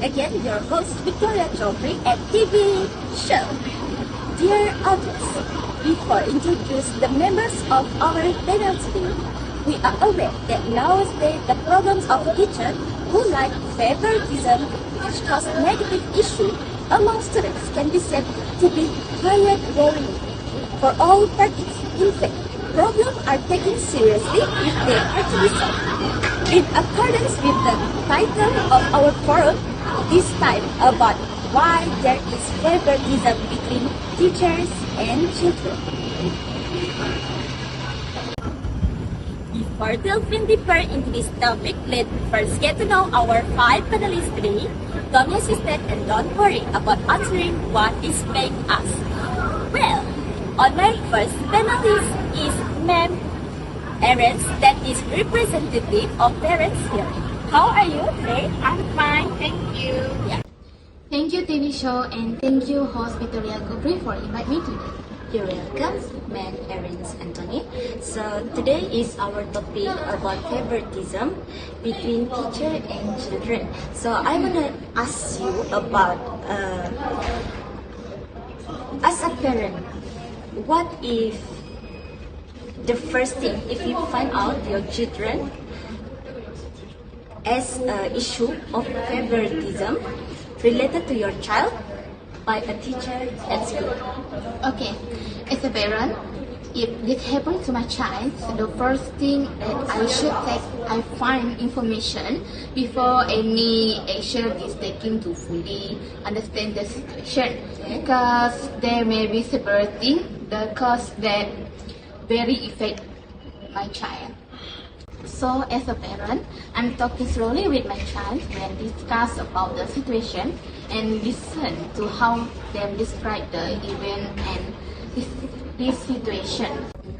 again your host Victoria Joffrey at TV Show. Dear audience, before introduce the members of our panel today, we are aware that nowadays the problems of teachers who like favoritism, which cause negative issue among students, can be said to be quite worrying for all parties. In fact, problems are taken seriously if they are to be solved. In accordance with the title of our forum, this time about why there is favoritism between teachers and children. Before delving deeper into this topic, let's first get to know our 5 panelists today. Don't be assisted and don't worry about answering what is being asked. Well, on my first panelist is Ma'am Erin, that is representative of parents here. How are you today? I'm fine, thank you. Yeah. Thank you, TV show, and thank you, host Victoria Gopri, for inviting me today. You're welcome, Ma'am Erin Anthony. So today is our topic about favoritism between teacher and children. So I wanna ask you about, as a parent, what if the first thing, if you find out your children as an issue of favoritism related to your child by a teacher at school? Okay, as a parent, if this happens to my child, the first thing that I should take, I find information before any action is taken to fully understand the situation. Because there may be separating the cause that very affect my child. So as a parent, I'm talking slowly with my child when discuss about the situation and listen to how they describe the event and this situation.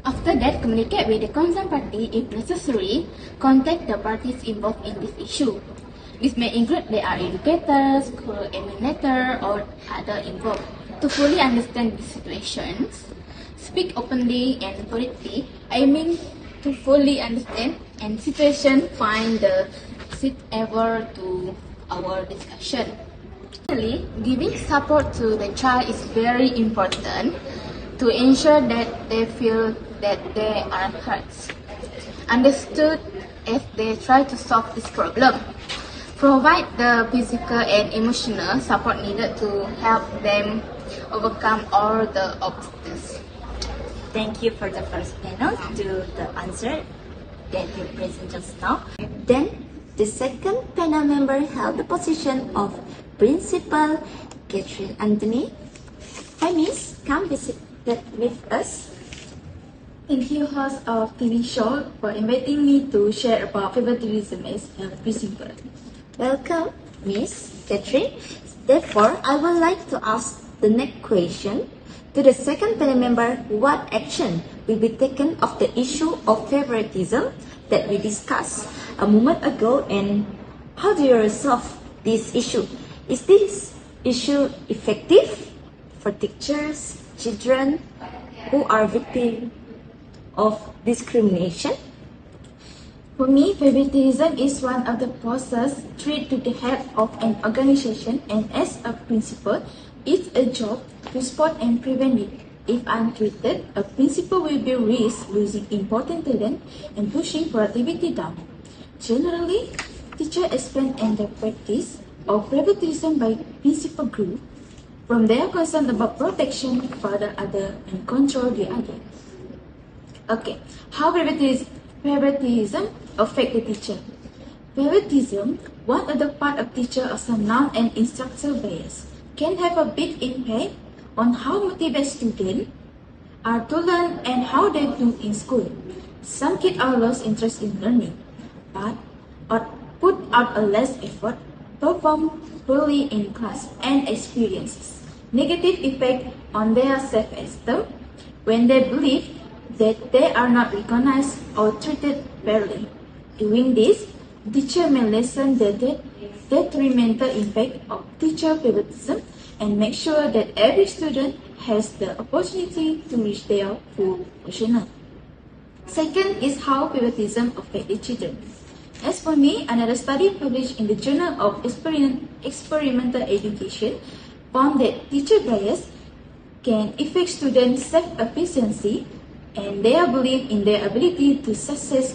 After that, communicate with the concerned party if necessary, contact the parties involved in this issue. This may include they are educators, school administrator, or other involved. To fully understand the situations, speak openly and politely. I mean to fully understand and situation find the seat ever to our discussion. Finally, giving support to the child is very important to ensure that they feel that they are heard, understood as they try to solve this problem. Provide the physical and emotional support needed to help them overcome all the obstacles. Thank you for the first panel to the answer that you present just now. Then the second panel member held the position of Principal Catherine Anthony. Hi Miss, come visit with us. Thank you, host of TV show, for inviting me to share about favoritism as a principal. Welcome, Miss Catherine. Therefore, I would like to ask the next question to the second panel member. What action will be taken of the issue of favoritism that we discussed a moment ago, and how do you resolve this issue? Is this issue effective for teachers, children who are victims of discrimination? For me, favoritism is one of the processes treated to the head of an organization, and as a principal, it's a job to spot and prevent it. If untreated, a principal will be risk losing important talent and pushing productivity down. Generally, teachers explain and the practice of favoritism by principal group from their concern about protection for the other and control the other. Okay, how favoritism affect the teacher? Favoritism, one of the part of teacher of some noun and instructor bias, can have a big impact on how motivated students are to learn and how they do in school. Some kids are lost interest in learning, but or put out a less effort, perform poorly in class, and experiences negative effect on their self-esteem when they believe that they are not recognized or treated fairly. Doing this, teacher may lessen the detrimental impact of teacher favoritism and make sure that every student has the opportunity to reach their full potential. Second is how favoritism affects the children. As for me, another study published in the Journal of Experimental Education found that teacher bias can affect students' self-efficiency and their belief in their ability to success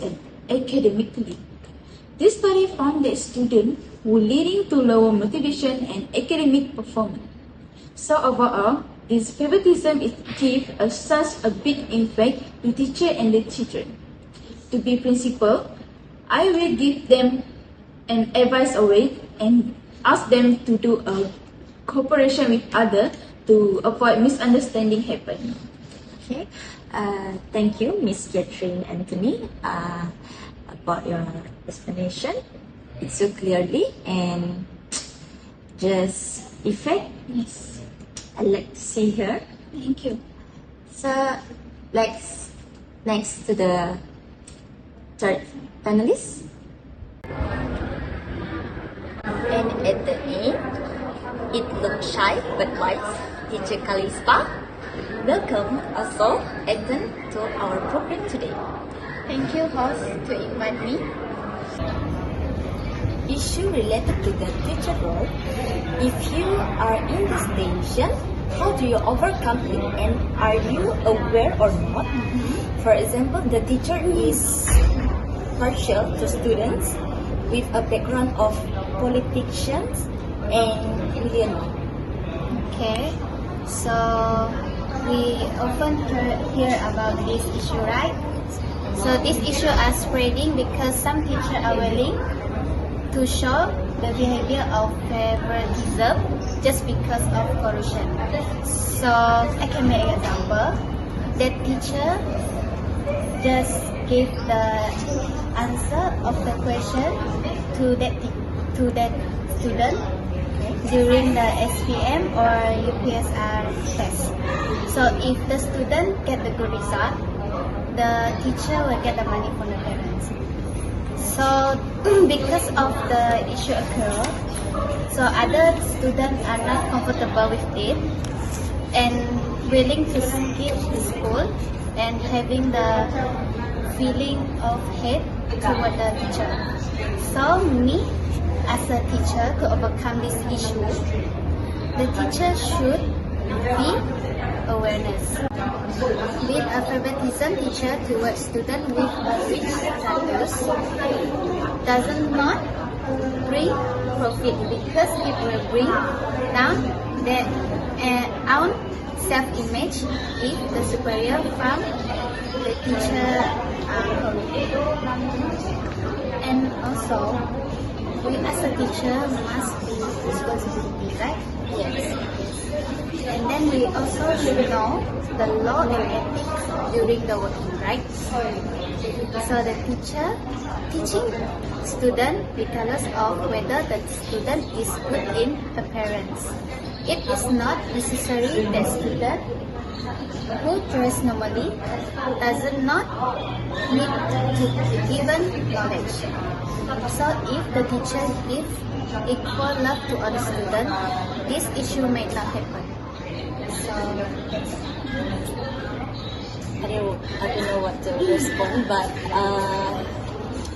academically. This study found that students were leading to lower motivation and academic performance. So overall, this favoritism is give such a big impact to teacher and the children. To be principal, I will give them an advice away and ask them to do a cooperation with others to avoid misunderstanding happen. Okay, thank you, Miss Catherine Anthony, about your explanation. It's so clearly and just effect. Yes. I'd like to see her. Thank you. So, let's next to the third panelist. And at the end, it looks shy but wise, Teacher Kalista. Welcome also, Ethan, to our program today. Thank you, host, to invite me. Issue related to the teacher role. If you are in this station, how do you overcome it, and are you aware or not? For example, the teacher is partial to students with a background of politicians and millionaires. Okay, so we often hear about this issue, right? So this issue are spreading because some teachers are willing to show the behavior of favoritism just because of corruption. So I can make an example. That teacher just give the answer of the question to that student during the SPM or UPSR test. So if the student get the good result, the teacher will get the money from the parents. So because of the issue occur, so other students are not comfortable with it and willing to skip the school and having the feeling of hate toward the teacher. So me, as a teacher, to overcome this issue, the teacher should be awareness. With a favoritism teacher towards students with a rich status does not bring profit because it will bring down their own self-image if the superior from the teacher are corrupt. And also, we as a teacher must be responsibility, right? Yes. And then we also should know the law and ethics during the working, right? So the teacher teaching student regardless of whether the student is good in appearance. It is not necessary that student who dress normally does not need to be given knowledge. So if the teacher gives equal love to all students, this issue may not happen. So I don't know what to respond, but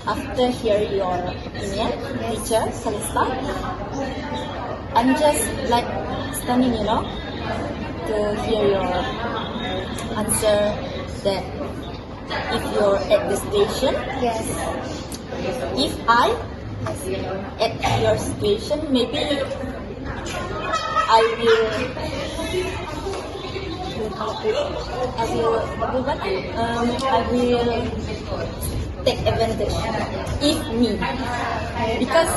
after hearing your opinion, teacher Kalista, I'm just like standing, to hear your answer that if you're at the station, yes, if I at your station, maybe I will take advantage if me, because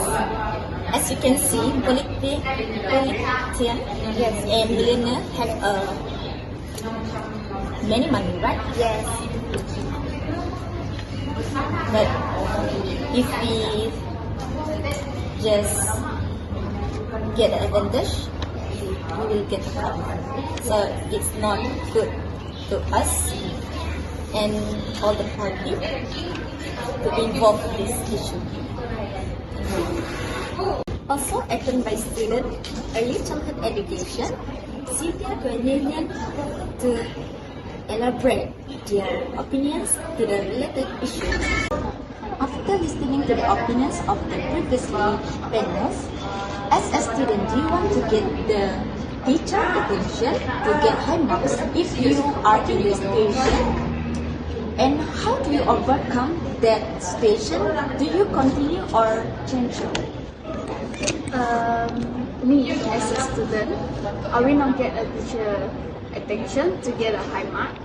as you can see, politician and millionaire have many money, right? yes, But if we just get the advantage, we will get the problem. So it's not good to us and all the party to involve this issue. Also attended by student early childhood education, Cynthia Guaninian to elaborate their opinions to the related issue. Of after listening to the opinions of the previously panels, as a student, do you want to get the teacher attention to get high marks if you are in this situation? And how do you overcome that situation? Do you continue or change your way? Me as a student, I will not get a teacher attention to get a high mark.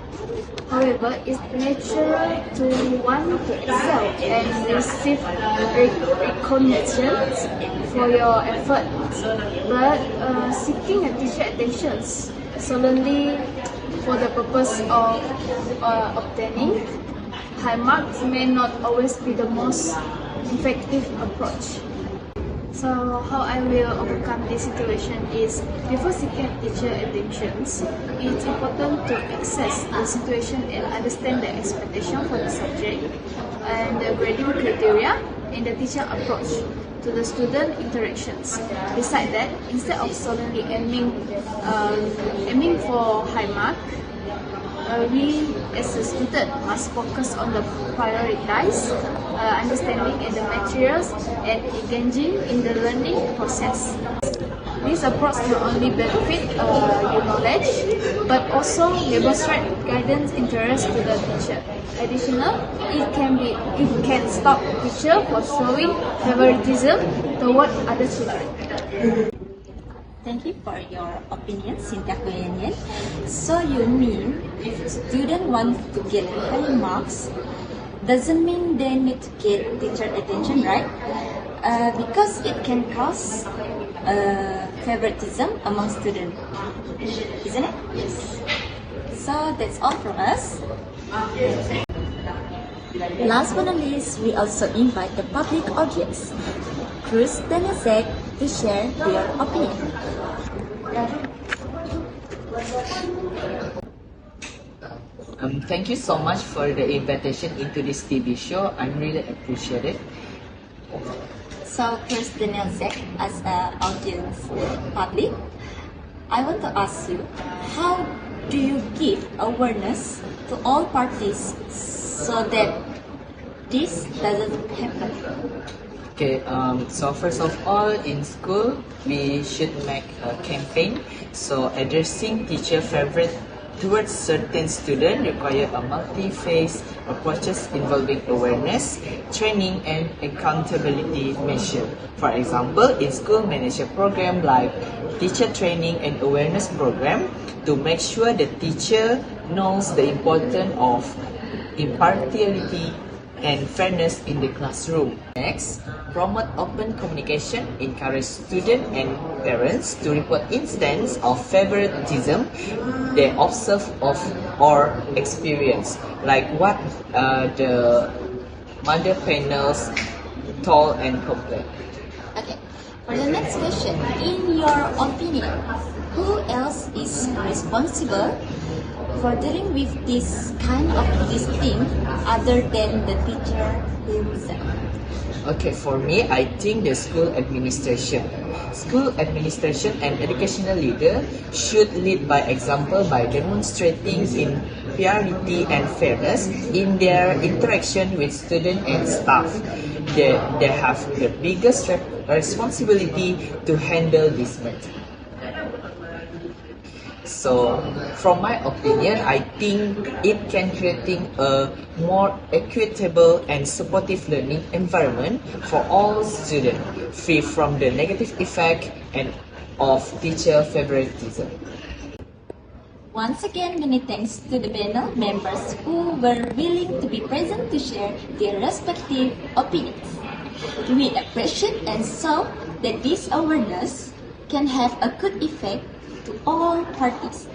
However, it's natural to want to excel and receive recognition for your efforts. But seeking a teacher attention solely for the purpose of obtaining high marks may not always be the most effective approach. So how I will overcome this situation is, before seeking teacher attention, it's important to assess the situation and understand the expectation for the subject and the grading criteria in the teacher approach to the student interactions. Besides that, instead of solely aiming for high mark, we as a student must focus on the prioritize understanding and the materials and engaging in the learning process. This approach not only benefit your knowledge but also demonstrate guidance interest to the teacher. Additionally, it can stop the teacher from showing favoritism toward other children. Thank you for your opinion, Cynthia Koyanyan. So you mean if student wants to get high marks, doesn't mean they need to get teacher attention, right? Because it can cause favoritism among students, isn't it? Yes. So that's all from us. Last but not least, we also invite the public audience, Cruz and Zach, to share their opinion. Thank you so much for the invitation into this TV show. I'm really appreciate it. So, Cruz and Zach, as an audience public, I want to ask you, how do you give awareness to all parties so that this doesn't happen? Okay, so first of all, in school, we should make a campaign. So addressing teacher favorite towards certain students require a multi-phase approaches involving awareness, training, and accountability measure. For example, in school manager program like teacher training and awareness program to make sure the teacher knows the importance of impartiality and fairness in the classroom. Next, promote open communication, encourage students and parents to report instances of favoritism they observe of or experience, like what the mother panels told and complained. Okay, for the next question, in your opinion, who else is responsible for dealing with this thing other than the teacher himself? Okay, for me, I think the school administration. School administration and educational leader should lead by example by demonstrating impartiality and fairness in their interaction with students and staff. They have the biggest responsibility to handle this matter. So, from my opinion, I think it can creating a more equitable and supportive learning environment for all students, free from the negative effect and of teacher favoritism. Once again, many thanks to the panel members who were willing to be present to share their respective opinions. We appreciate and hope that this awareness can have a good effect to all parties.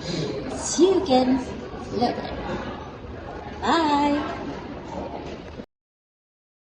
See you again later. Bye.